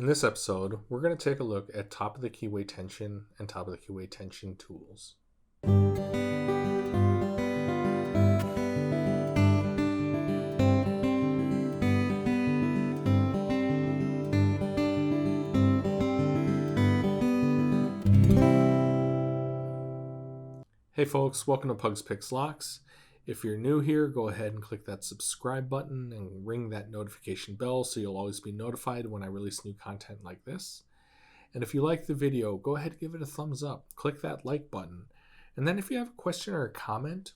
In this episode, we're going to take a look at top of the keyway tension and top of the keyway tension tools. Hey folks, welcome to Pugs Picks Locks. If you're new here, go ahead and click that subscribe button and ring that notification bell so you'll always be notified when I release new content like this. And if you like the video, go ahead and give it a thumbs up. Click that like button. And then if you have a question or a comment,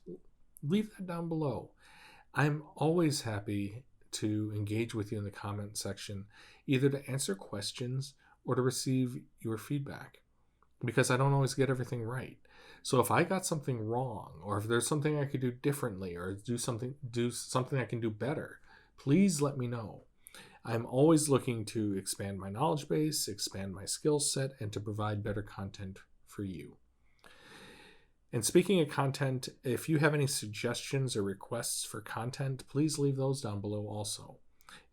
leave that down below. I'm always happy to engage with you in the comment section, either to answer questions or to receive your feedback, because I don't always get everything right. So if I got something wrong, or if there's something I could do differently, or do something I can do better, please let me know. I'm always looking to expand my knowledge base, expand my skill set, and to provide better content for you. And speaking of content, if you have any suggestions or requests for content, please leave those down below also.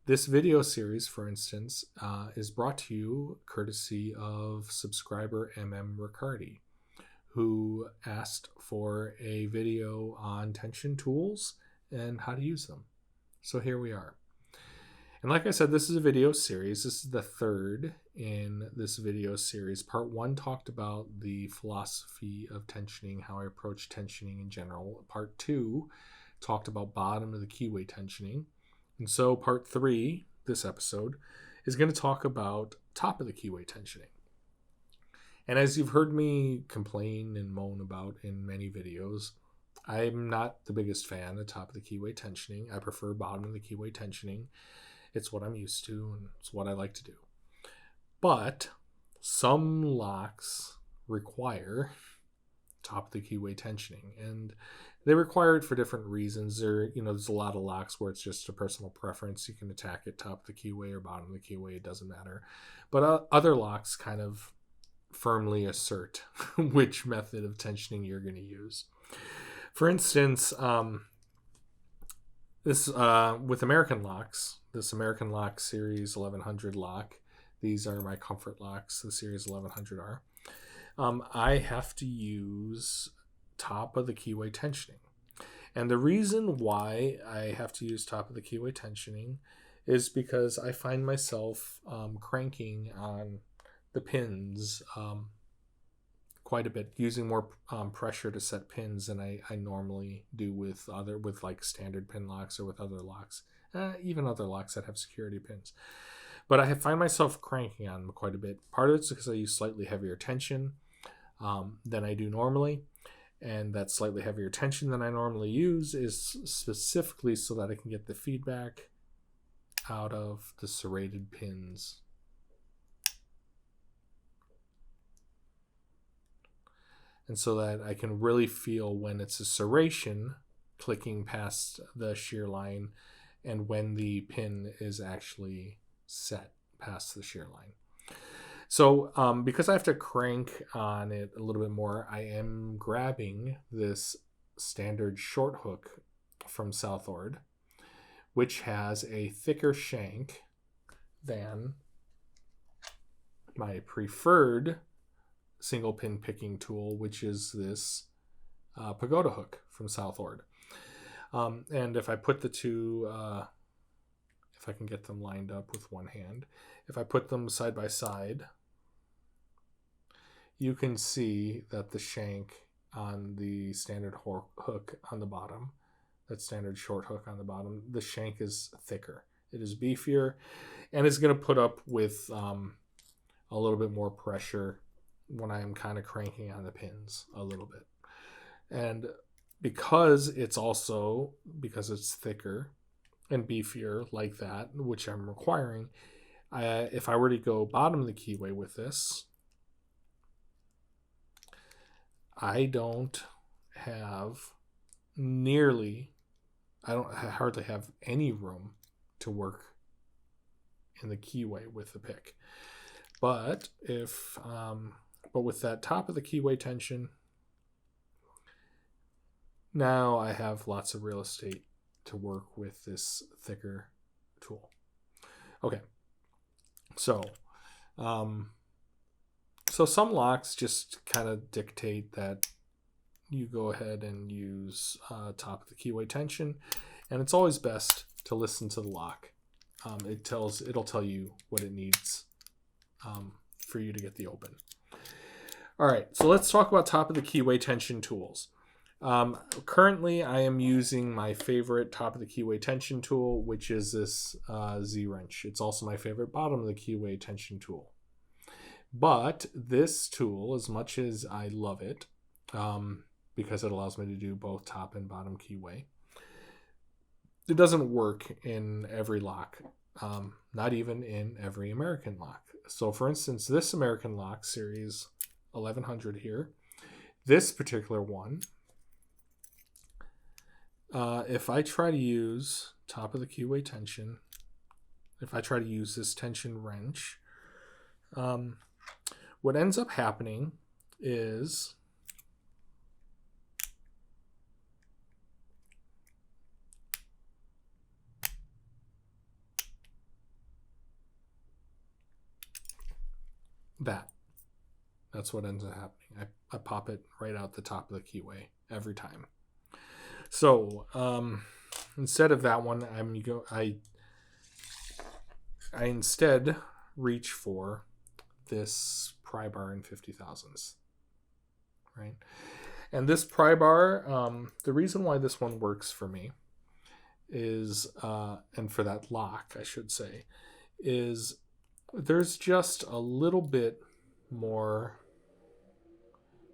This video series, for instance, is brought to you courtesy of subscriber Riccardi, who asked for a video on tension tools and how to use them. So here we are. And like I said, this is a video series. This is the third in this video series. Part 1 talked about the philosophy of tensioning, how I approach tensioning in general. Part 2 talked about bottom of the keyway tensioning. And so part 3, this episode, is going to talk about top of the keyway tensioning. And as you've heard me complain and moan about in many videos, I'm not the biggest fan of top of the keyway tensioning. I prefer bottom of the keyway tensioning. It's what I'm used to and it's what I like to do. But some locks require top of the keyway tensioning, and they require it for different reasons. There's a lot of locks where it's just a personal preference. You can attack it top of the keyway or bottom of the keyway, it doesn't matter. But other locks kind of firmly assert which method of tensioning you're going to use. For instance, with American locks, this American Lock Series 1100 lock, these are my comfort locks, the Series 1100 are. I have to use top of the keyway tensioning. And the reason why I have to use top of the keyway tensioning is because I find myself cranking on the pins quite a bit, using more pressure to set pins than I normally do with like standard pin locks or with other locks, even other locks that have security pins. But I find myself cranking on them quite a bit. Part of it's because I use slightly heavier tension than I do normally, and that slightly heavier tension than I normally use is specifically so that I can get the feedback out of the serrated pins. And so that I can really feel when it's a serration clicking past the shear line and when the pin is actually set past the shear line. So because I have to crank on it a little bit more, I am grabbing this standard short hook from Southord, which has a thicker shank than my preferred single pin picking tool, which is this Pagoda hook from Southord. And if I put the two, if I can get them lined up with one hand, if I put them side by side, you can see that the shank on the standard hook on the bottom, that standard short hook on the bottom, the shank is thicker. It is beefier, and it's going to put up with a little bit more pressure when I'm kind of cranking on the pins a little bit. And because it's thicker and beefier like that, which I'm requiring, if I were to go bottom of the keyway with this, I hardly have any room to work in the keyway with the pick. But with that top of the keyway tension, now I have lots of real estate to work with this thicker tool. Okay, so So some locks just kind of dictate that you go ahead and use top of the keyway tension, and it's always best to listen to the lock. It'll tell you what it needs for you to get the open. All right, so let's talk about top of the keyway tension tools. Currently, I am using my favorite top of the keyway tension tool, which is this Z-wrench. It's also my favorite bottom of the keyway tension tool. But this tool, as much as I love it, because it allows me to do both top and bottom keyway, it doesn't work in every lock, not even in every American lock. So for instance, this American lock series 1100 here, this particular one, if I try to use top of the keyway tension, if I try to use this tension wrench, what ends up happening is that's what ends up happening. I pop it right out the top of the keyway every time. So instead of that one, I instead reach for this Pry Bar in 50,000s, right? And this Pry Bar, the reason why this one works for me is, and for that lock, I should say, is there's just a little bit more,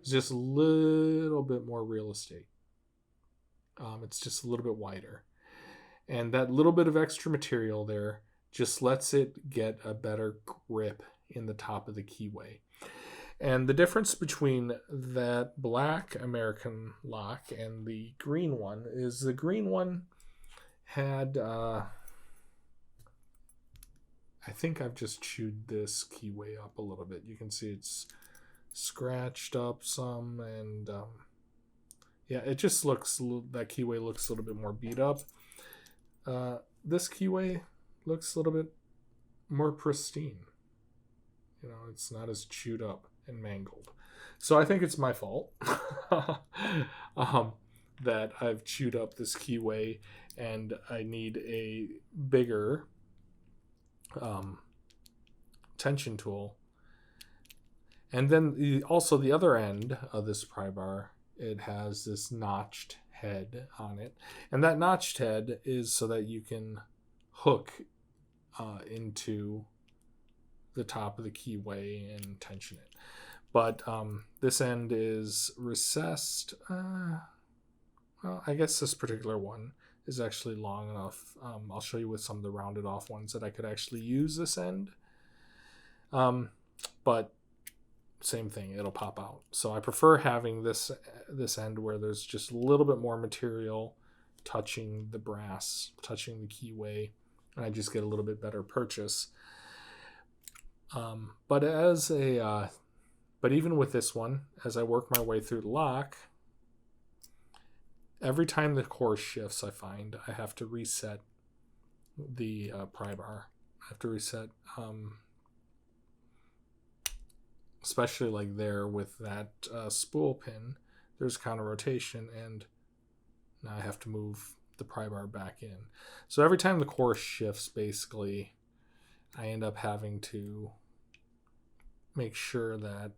just a little bit more real estate. It's just a little bit wider. And that little bit of extra material there just lets it get a better grip in the top of the keyway. And the difference between that black American lock and the green one is the green one had, I think I've just chewed this keyway up a little bit. You can see it's scratched up some, and yeah, it just looks, that keyway looks a little bit more beat up. This keyway looks a little bit more pristine. You know, it's not as chewed up and mangled. So I think it's my fault that I've chewed up this keyway, and I need a bigger tension tool. And then also the other end of this pry bar, it has this notched head on it, and that notched head is so that you can hook into the top of the keyway and tension it. But this end is recessed. Well, I guess this particular one is actually long enough. I'll show you with some of the rounded off ones that I could actually use this end. But same thing, it'll pop out. So I prefer having this end where there's just a little bit more material touching the brass, touching the keyway, and I just get a little bit better purchase. But even with this one, as I work my way through the lock, every time the course shifts, I find I have to reset the pry bar. I have to reset, especially like there with that spool pin, there's counter rotation, and now I have to move the pry bar back in. So every time the course shifts, basically, I end up having to make sure that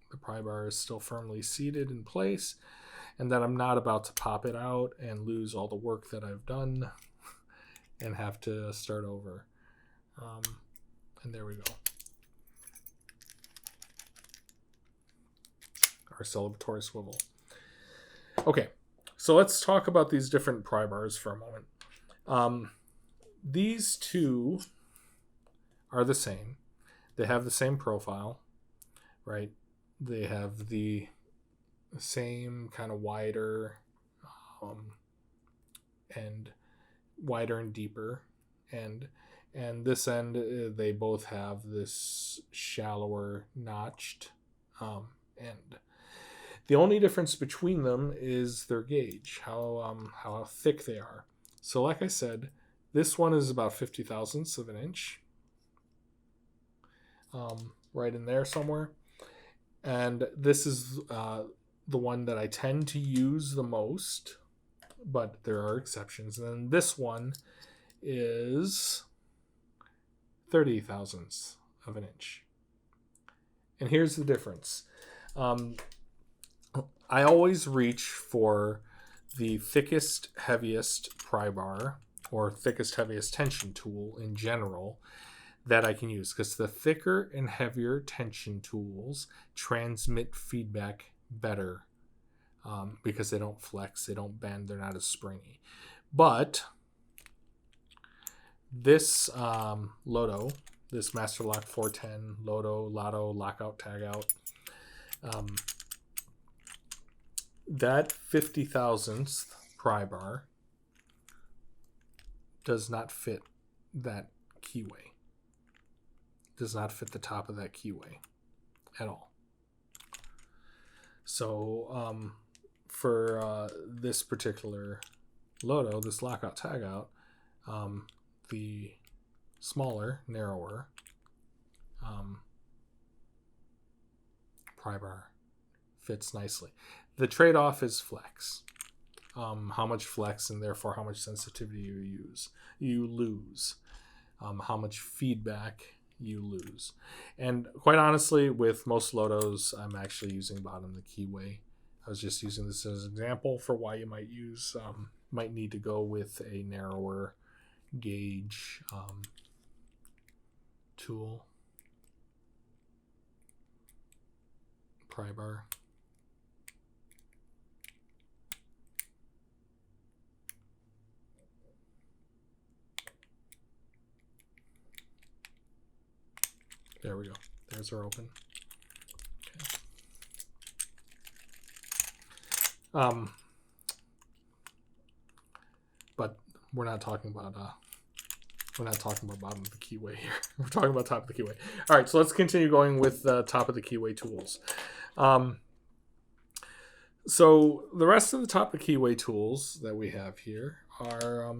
the pry bar is still firmly seated in place, and that I'm not about to pop it out and lose all the work that I've done and have to start over. And there we go. Our celebratory swivel. Okay, so let's talk about these different pry bars for a moment. These two are the same. They have the same profile, right? They have the same kind of wider and wider and deeper end. And this end, they both have this shallower notched end. The only difference between them is their gauge, how thick they are. So like I said, This one is about 50 thousandths of an inch. Right in there somewhere. And this is the one that I tend to use the most, but there are exceptions. And then this one is 30 thousandths of an inch. And here's the difference. I always reach for the thickest, heaviest pry bar or thickest, heaviest tension tool in general that I can use, because the thicker and heavier tension tools transmit feedback better because they don't flex, they don't bend, they're not as springy. But this LOTO, this Master Lock 410 LOTO lockout tagout, that 50 thousandth pry bar does not fit that Keyway. Does not fit the top of that Keyway at all. So for this particular LOTO, this lockout tagout, the smaller, narrower pry bar fits nicely. The trade-off is flex. How much flex and therefore how much sensitivity you lose. How much feedback you lose. And quite honestly, with most LOTOs, I'm actually using bottom the Keyway. I was just using this as an example for why you might need to go with a narrower gauge tool. Pry bar. There we go. There's our open. Okay. But we're not talking about bottom of the Keyway here. We're talking about top of the Keyway. All right, so let's continue going with the top of the Keyway tools. So the rest of the top of the Keyway tools that we have here are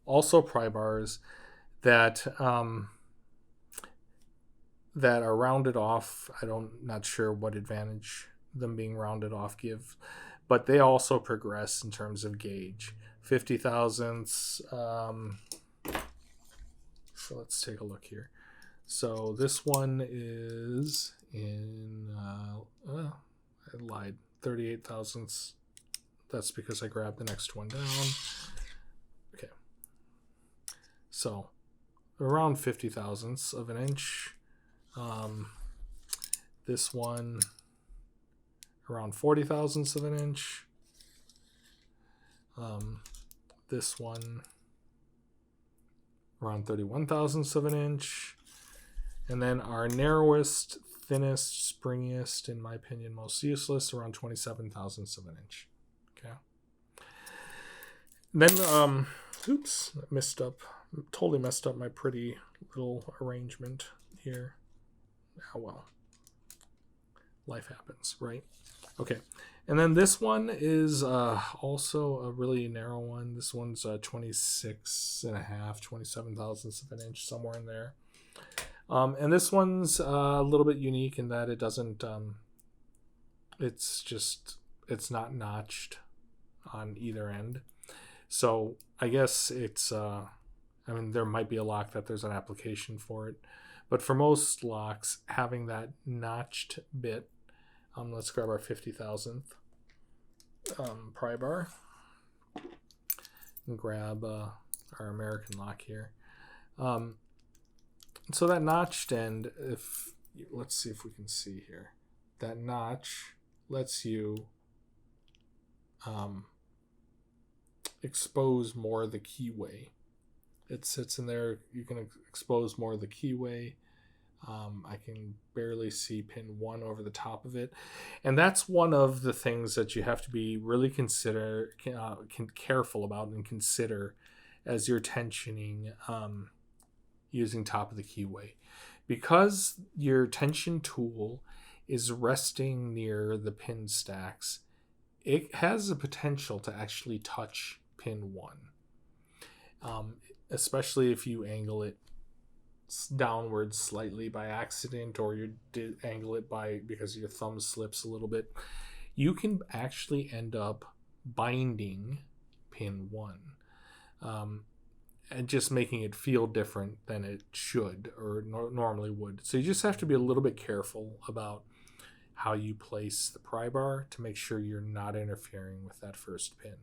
also pry bars that are rounded off. Not sure what advantage them being rounded off give, but they also progress in terms of gauge. 50 thousandths. So let's take a look here. So this one is in, I lied, 38 thousandths. That's because I grabbed the next one down. Okay. So around 50 thousandths of an inch. This one around 40 thousandths of an inch. This one around 31 thousandths of an inch. And then our narrowest, thinnest, springiest, in my opinion, most useless, around 27 thousandths of an inch. Okay. Then, oops, totally messed up my pretty little arrangement here. Oh, well. Life happens, right? Okay. And then this one is also a really narrow one. This one's 26 and a half, 27 thousandths of an inch, somewhere in there. And this one's a little bit unique in that it doesn't, it's not notched on either end. So I guess there might be a lock that there's an application for it. But for most locks, having that notched bit, let's grab our 50 thousandth pry bar and grab our American lock here. So that notched end, let's see if we can see here. That notch lets you expose more of the keyway. It sits in there. You can expose more of the keyway. I can barely see pin 1 over the top of it. And that's one of the things that you have to be really careful about and consider as you're tensioning using top of the keyway. Because your tension tool is resting near the pin stacks, it has the potential to actually touch pin 1. especially if you angle it downwards slightly by accident, or you angle it because your thumb slips a little bit, you can actually end up binding pin 1, and just making it feel different than it should or normally would. So you just have to be a little bit careful about how you place the pry bar to make sure you're not interfering with that first pin.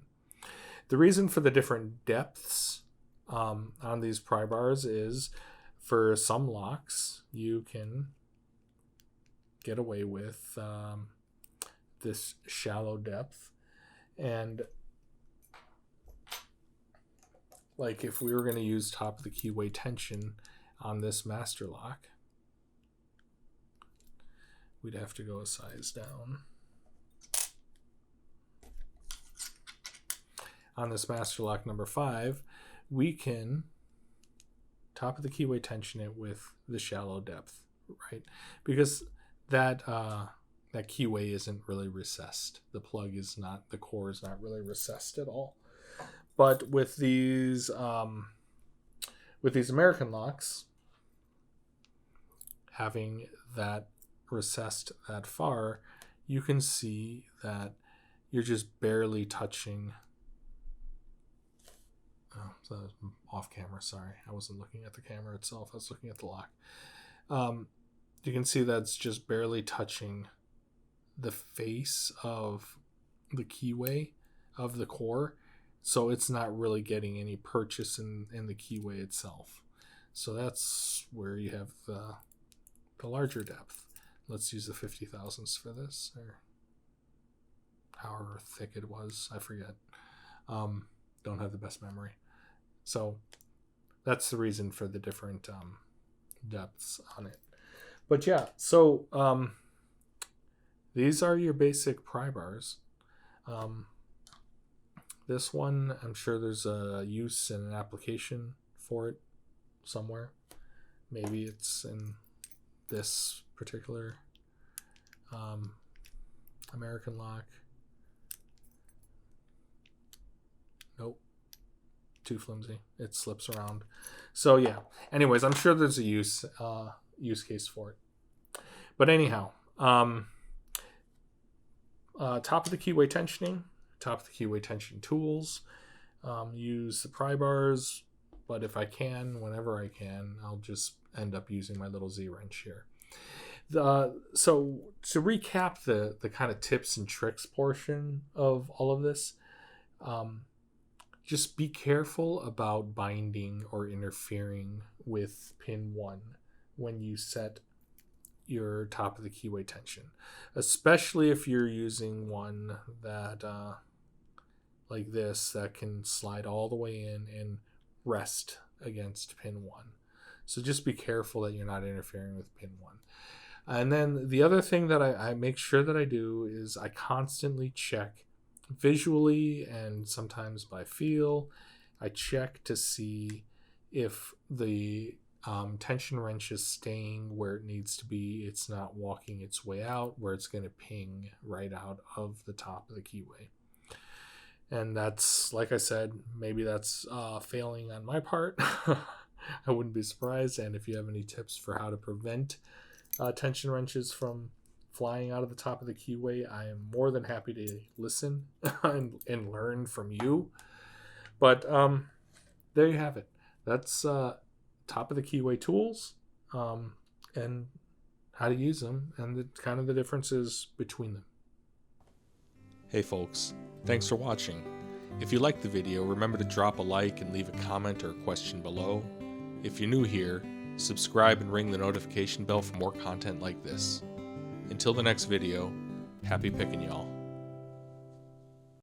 The reason for the different depths on these pry bars is, for some locks, you can get away with this shallow depth. And like if we were going to use top of the keyway tension on this master lock, we'd have to go a size down. On this master lock number 5, we can top of the keyway tension it with the shallow depth, right? Because that keyway isn't really recessed. The core is not really recessed at all. But with these American locks, having that recessed that far, you can see that you're just barely touching. Oh, so that was off camera. Sorry, I wasn't looking at the camera itself. I was looking at the lock. You can see that's just barely touching the face of the keyway of the core, so it's not really getting any purchase in the keyway itself. So that's where you have the larger depth. Let's use the 50 thousandths for this, or however thick it was. I forget. Don't have the best memory. So that's the reason for the different depths on it. But yeah, so these are your basic pry bars. This one, I'm sure there's a use and an application for it somewhere. Maybe it's in this particular American lock. Nope. Too flimsy. It slips around. So yeah. Anyways, I'm sure there's a use case for it. But anyhow, top of the keyway tensioning, top of the keyway tension tools. Use the pry bars, but if I can, whenever I can, I'll just end up using my little Z-wrench here. So to recap the kind of tips and tricks portion of all of this, just be careful about binding or interfering with pin 1 when you set your top of the keyway tension, especially if you're using one that like this, that can slide all the way in and rest against pin 1. So just be careful that you're not interfering with pin 1. And then the other thing that I make sure that I do is I constantly check visually and sometimes by feel. I check to see if the tension wrench is staying where it needs to be. It's not walking its way out where it's going to ping right out of the top of the keyway. And that's, like I said, maybe that's failing on my part. I wouldn't be surprised. And if you have any tips for how to prevent tension wrenches from flying out of the top of the keyway, I am more than happy to listen and learn from you. But there you have it. That's top of the keyway tools and how to use them and the differences between them. Hey folks, thanks for watching. If you liked the video, remember to drop a like and leave a comment or a question below. If you're new here, subscribe and ring the notification bell for more content like this. Until the next video, happy picking y'all.